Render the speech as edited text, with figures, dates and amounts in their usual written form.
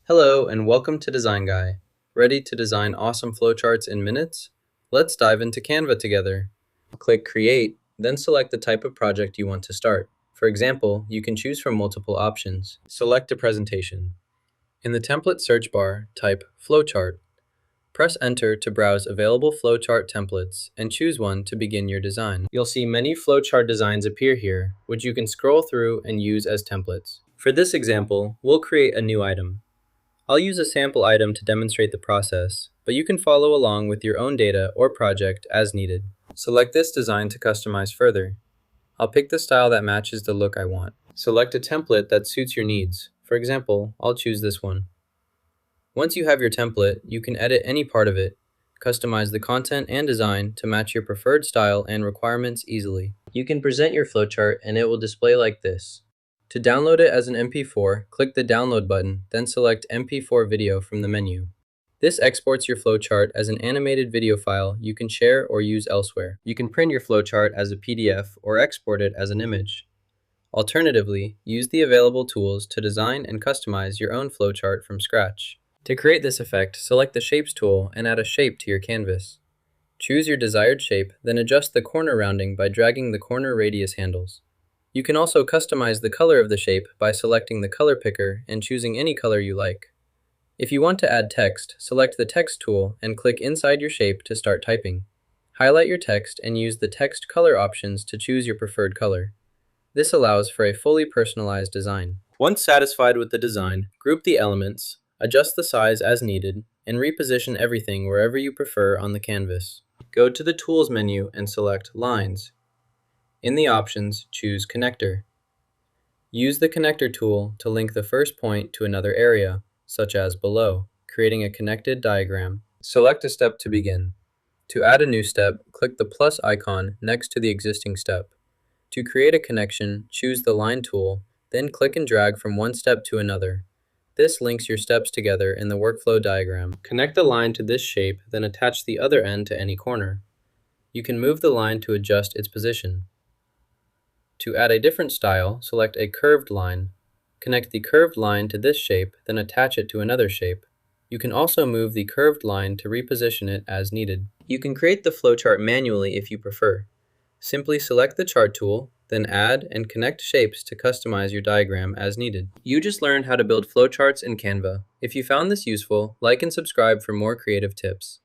Hello and welcome to Design Guy. Ready to design awesome flowcharts in minutes? Let's dive into Canva together. Click Create, then select the type of project you want to start. For example, you can choose from multiple options. Select a presentation. In the template search bar, type Flowchart. Press Enter to browse available flowchart templates and choose one to begin your design. You'll see many flowchart designs appear here, which you can scroll through and use as templates. For this example, we'll create a new item. I'll use a sample item to demonstrate the process, but you can follow along with your own data or project as needed. Select this design to customize further. I'll pick the style that matches the look I want. Select a template that suits your needs. For example, I'll choose this one. Once you have your template, you can edit any part of it, customize the content and design to match your preferred style and requirements easily. You can present your flowchart and it will display like this. To download it as an MP4, click the Download button, then select MP4 Video from the menu. This exports your flowchart as an animated video file you can share or use elsewhere. You can print your flowchart as a PDF or export it as an image. Alternatively, use the available tools to design and customize your own flowchart from scratch. To create this effect, select the Shapes tool and add a shape to your canvas. Choose your desired shape, then adjust the corner rounding by dragging the corner radius handles. You can also customize the color of the shape by selecting the color picker and choosing any color you like. If you want to add text, select the Text tool and click inside your shape to start typing. Highlight your text and use the text color options to choose your preferred color. This allows for a fully personalized design. Once satisfied with the design, group the elements, adjust the size as needed, and reposition everything wherever you prefer on the canvas. Go to the Tools menu and select Lines. In the options, choose Connector. Use the Connector tool to link the first point to another area, such as below, creating a connected diagram. Select a step to begin. To add a new step, click the plus icon next to the existing step. To create a connection, choose the Line tool, then click and drag from one step to another. This links your steps together in the workflow diagram. Connect the line to this shape, then attach the other end to any corner. You can move the line to adjust its position. To add a different style, select a curved line. Connect the curved line to this shape, then attach it to another shape. You can also move the curved line to reposition it as needed. You can create the flowchart manually if you prefer. Simply select the Chart tool, then add and connect shapes to customize your diagram as needed. You just learned how to build flowcharts in Canva. If you found this useful, like and subscribe for more creative tips.